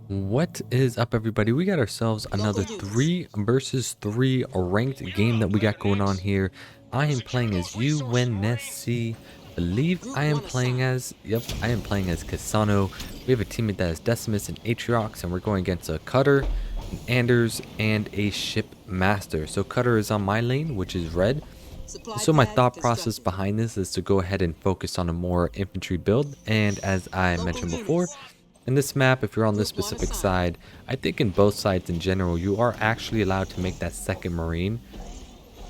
What is up, everybody? We got ourselves another 3 versus 3 ranked game that we got going on here. I am playing as UNSC. Believe I am playing as, I am playing as Kasano. We have a teammate that is Decimus and Atriox, and we're going against a Cutter, an Anders, and a Ship Master. So Cutter is on my lane, which is red. So my thought process behind this is to go ahead and focus on a more infantry build, and as I mentioned before, in this map, if you're on this specific side, I think in both sides in general, you are actually allowed to make that second marine.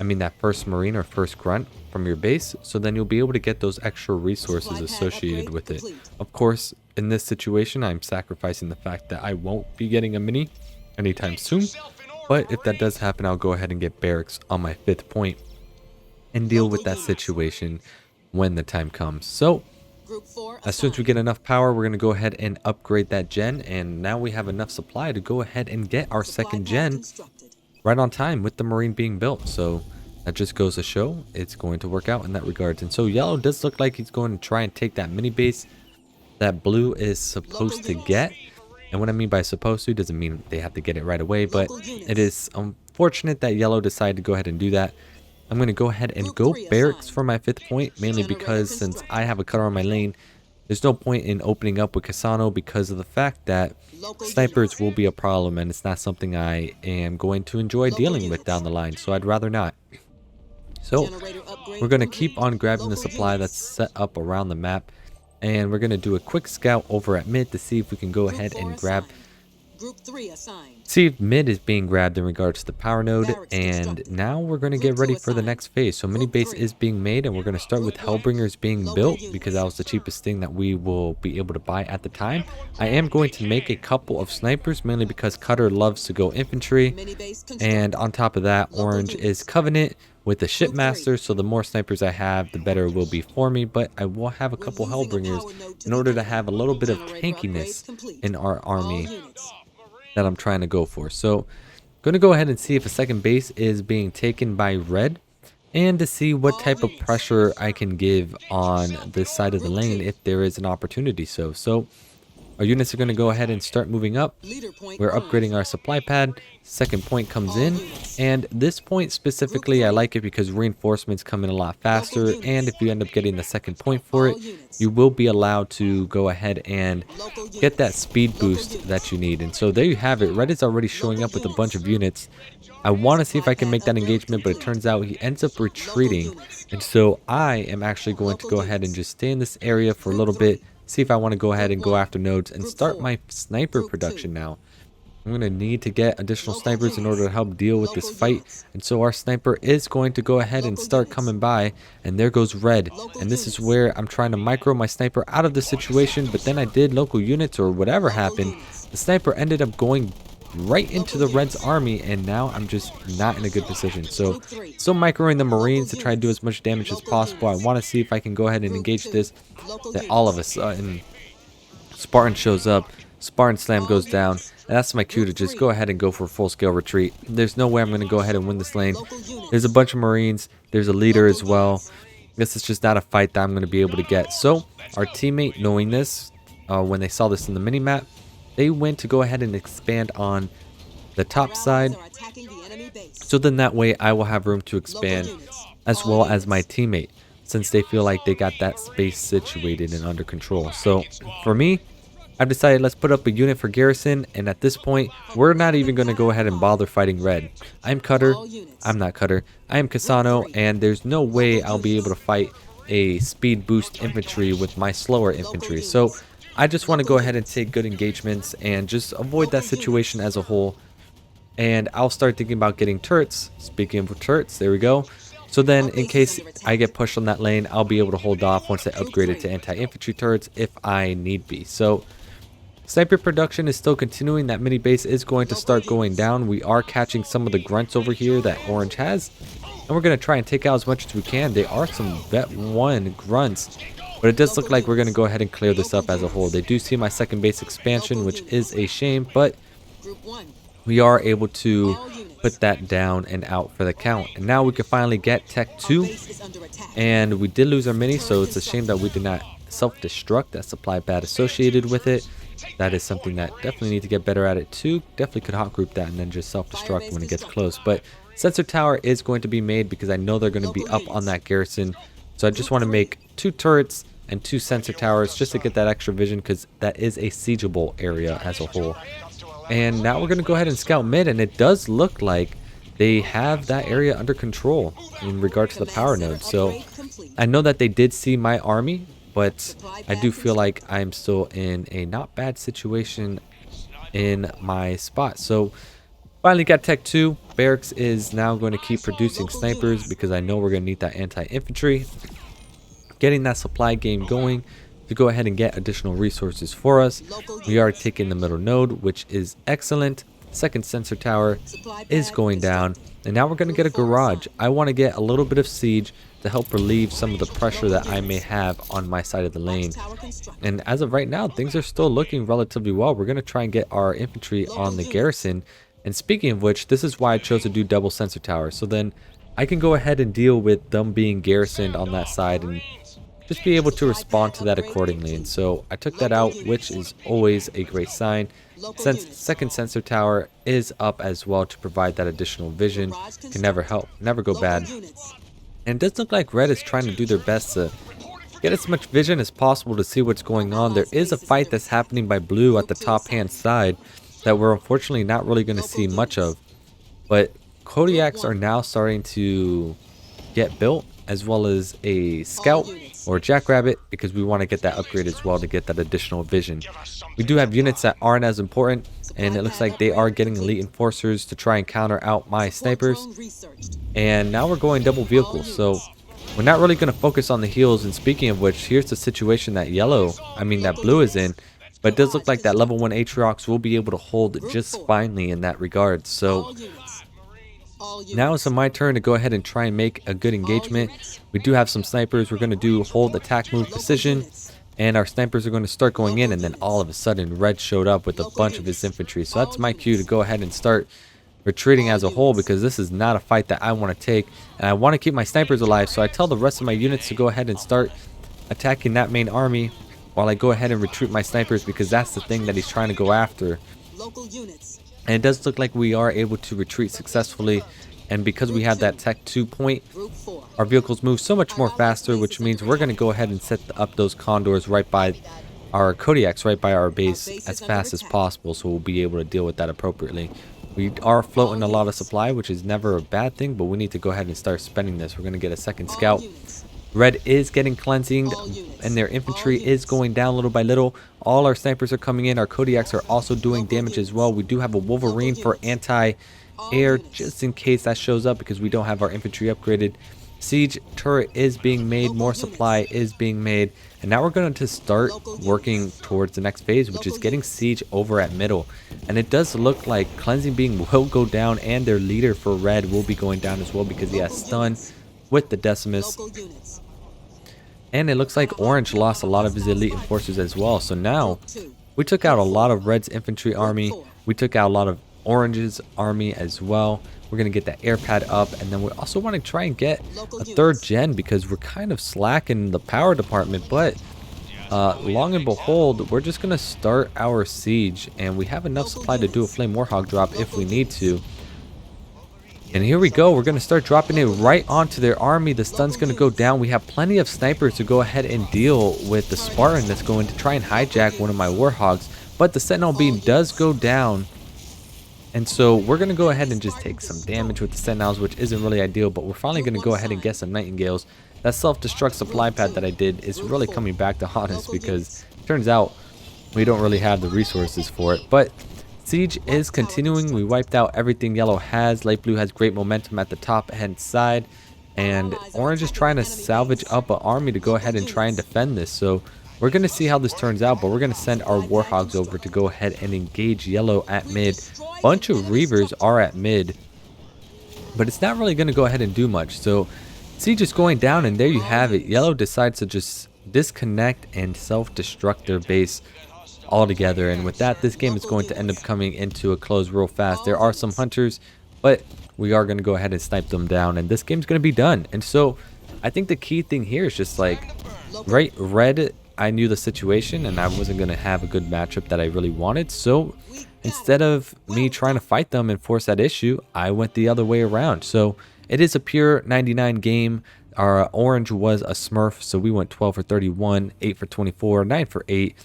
That first marine or first grunt from your base. So then you'll be able to get those extra resources associated with it. Of course, in this situation, I'm sacrificing the fact that I won't be getting a mini anytime soon. But if that does happen, I'll go ahead and get barracks on my 5th point and deal with that situation when the time comes. So as soon as we get enough power, we're going to go ahead and upgrade that gen, and now we have enough supply to go ahead and get our second gen right on time with the marine being built. So that just goes to show it's going to work out in that regards. And so yellow does look like he's going to try and take that mini base that blue is supposed to get. And what I mean by supposed to doesn't mean they have to get it right away, but it is unfortunate that yellow decided to go ahead and do that. I'm going to go ahead and go barracks for my 5th point, mainly because since I have a Cutter on my lane, there's no point in opening up with Kasano because of the fact that snipers will be a problem, and it's not something I am going to enjoy dealing with down the line, so I'd rather not. So we're going to keep on grabbing the supply that's set up around the map, and we're going to do a quick scout over at mid to see if we can go ahead and grab see if mid is being grabbed in regards to the power node. And now we're going to get ready for the next phase. So mini base is being made, and we're going to start with Hellbringers being built because that was the cheapest thing that we will be able to buy at the time. I am going to make a couple of snipers, mainly because Cutter loves to go infantry, and on top of that, orange is Covenant with the Shipmaster, so the more snipers I have, the better it will be for me. But I will have a couple Hellbringers in order to have a little bit of tankiness in our army that I'm trying to go for. So I'm going to go ahead and see if a second base is being taken by red, and to see what type of pressure I can give on this side of the lane if there is an opportunity. So our units are going to go ahead and start moving up. We're upgrading our supply pad. Second point comes in, and this point specifically, I like it because reinforcements come in a lot faster, and if you end up getting the second point for it, you will be allowed to go ahead and get that speed boost that you need. And so there you have it. Red is already showing up with a bunch of units. I want to see if I can make that engagement, but it turns out he ends up retreating, and so I am actually going to go ahead and just stay in this area for a little bit, see if I want to go ahead and go after nodes and start my sniper production now. I'm going to need to get additional snipers in order to help deal with this fight. And so our sniper is going to go ahead and start coming by. And there goes red. And this is where I'm trying to micro my sniper out of the situation. But then I did local units or whatever happened. The sniper ended up going right into the red's army, and now I'm just not in a good position. So still microing the marines to try to do as much damage as possible. I want to see if I can go ahead and engage this. That all of a sudden Spartan shows up, Spartan slam goes down, and that's my cue to just go ahead and go for a full-scale retreat. There's no way I'm going to go ahead and win this lane. There's a bunch of marines, there's a leader as well. This is just not a fight that I'm going to be able to get. So our teammate, knowing this, when they saw this in the mini-map, they went to go ahead and expand on the top side. So then that way I will have room to expand as well as my teammate, since they feel like they got that space situated and under control. So for me, I've decided let's put up a unit for garrison, and at this point, we're not even going to go ahead and bother fighting red. I'm Cutter. I'm not Cutter. I am Kasano, and there's no way I'll be able to fight a speed boost infantry with my slower infantry. So I just want to go ahead and take good engagements and just avoid that situation as a whole. And I'll start thinking about getting turrets. Speaking of turrets, there we go. So then in case I get pushed on that lane, I'll be able to hold off once I upgrade it to anti-infantry turrets if I need be. So sniper production is still continuing. That mini base is going to start going down. We are catching some of the grunts over here that orange has, and we're going to try and take out as much as we can. There are some vet 1 grunts, but it does look like we're going to go ahead and clear this up as a whole. They do see my second base expansion, which is a shame, but we are able to put that down and out for the count. And now we can finally get Tech 2, and we did lose our mini, so it's a shame that we did not self-destruct that supply pad associated with it. That is something that definitely need to get better at it too. Definitely could hot group that and then just self-destruct when it gets close. But sensor tower is going to be made because I know they're going to be up on that garrison. So I just want to make 2 turrets and 2 sensor towers just to get that extra vision, because that is a siegeable area as a whole. And now we're going to go ahead and scout mid, and it does look like they have that area under control in regard to the power node. So I know that they did see my army, but I do feel like I'm still in a not bad situation in my spot. So finally got Tech 2. Barracks is now going to keep producing snipers because I know we're going to need that anti-infantry. Getting that supply game going to go ahead and get additional resources for us. We are taking the middle node, which is excellent. Second sensor tower is going down, and now we're going to get a garage. I want to get a little bit of siege to help relieve some of the pressure that I may have on my side of the lane. And as of right now, things are still looking relatively well. We're going to try and get our infantry on the garrison. And speaking of which, this is why I chose to do double sensor tower. So then I can go ahead and deal with them being garrisoned on that side and just be able to respond to that accordingly. And so I took that out, which is always a great sign. Since second sensor tower is up as well to provide that additional vision, can never go bad. And it does look like red is trying to do their best to get as much vision as possible to see what's going on. There is a fight that's happening by blue at the top hand side that we're unfortunately not really going to see much of. But Kodiaks are now starting to get built, as well as a scout or a jackrabbit, because we want to get that upgrade as well to get that additional vision. We do have units that aren't as important, and it looks like they are getting elite enforcers to try and counter out my snipers. And now we're going double vehicles, so we're not really going to focus on the heals. And speaking of which, here's the situation that that blue is in. But it does look like that level 1 Atriox will be able to hold just finely in that regard. So now it's my turn to go ahead and try and make a good engagement. We do have some snipers. We're going to do hold, attack, move, precision. And our snipers are going to start going in. And then all of a sudden, red showed up with a bunch of his infantry. So that's my cue to go ahead and start retreating as a whole, because this is not a fight that I want to take. And I want to keep my snipers alive. So I tell the rest of my units to go ahead and start attacking that main army, while I go ahead and retreat my snipers, because that's the thing that he's trying to go after. And it does look like we are able to retreat successfully. And because we have that Tech 2 point, our vehicles move so much more faster, which means we're going to go ahead and set up those condors right by our Kodiaks, right by our base, as fast as possible. So we'll be able to deal with that appropriately. We are floating a lot of supply, which is never a bad thing, but we need to go ahead and start spending this. We're going to get a second scout. Red is getting cleansing, and their infantry is going down little by little. All our snipers are coming in. Our Kodiaks are also doing damage as well. We do have a Wolverine for anti-air, just in case that shows up, because we don't have our infantry upgraded. Siege turret is being made. More supply is being made. And now we're going to start working towards the next phase, which is getting siege over at middle. And it does look like cleansing being will go down, and their leader for red will be going down as well, because he has stun with the Decimus. And it looks like orange lost a lot of his elite enforcers as well. So now we took out a lot of red's infantry army. We took out a lot of orange's army as well. We're going to get that air pad up, and then we also want to try and get a third gen, because we're kind of slack in the power department. But long and behold, we're just going to start our siege, and we have enough supply to do a flame warhog drop if we need to. And here we go. We're going to start dropping it right onto their army. The stun's going to go down. We have plenty of snipers to go ahead and deal with the Spartan that's going to try and hijack one of my warhogs. But the Sentinel beam does go down. And so we're going to go ahead and just take some damage with the Sentinels, which isn't really ideal. But we're finally going to go ahead and get some Nightingales. That self-destruct supply pad that I did is really coming back to haunt us, because it turns out we don't really have the resources for it. But siege is continuing. We wiped out everything yellow has. Light blue has great momentum at the top hand side. And orange is trying to salvage up an army to go ahead and try and defend this. So we're going to see how this turns out. But we're going to send our warhogs over to go ahead and engage yellow at mid. Bunch of reavers are at mid, but it's not really going to go ahead and do much. So siege is going down, and there you have it. Yellow decides to just disconnect and self-destruct their base altogether, and with that, this game is going to end up coming into a close real fast. There are some hunters, but we are going to go ahead and snipe them down, and this game's going to be done. And so I think the key thing here is just like, right, red, I knew the situation and I wasn't going to have a good matchup that I really wanted. So instead of me trying to fight them and force that issue, I went the other way around. So it is a pure 99 game. Our orange was a Smurf, so we went 12 for 31, 8 for 24, 9 for 8.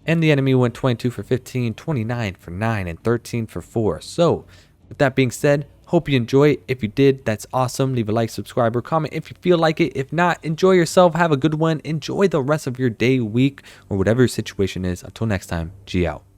And the enemy went 22 for 15, 29 for 9, and 13 for 4. So with that being said, hope you enjoy. If you did, that's awesome. Leave a like, subscribe, or comment if you feel like it. If not, enjoy yourself. Have a good one. Enjoy the rest of your day, week, or whatever your situation is. Until next time, G out.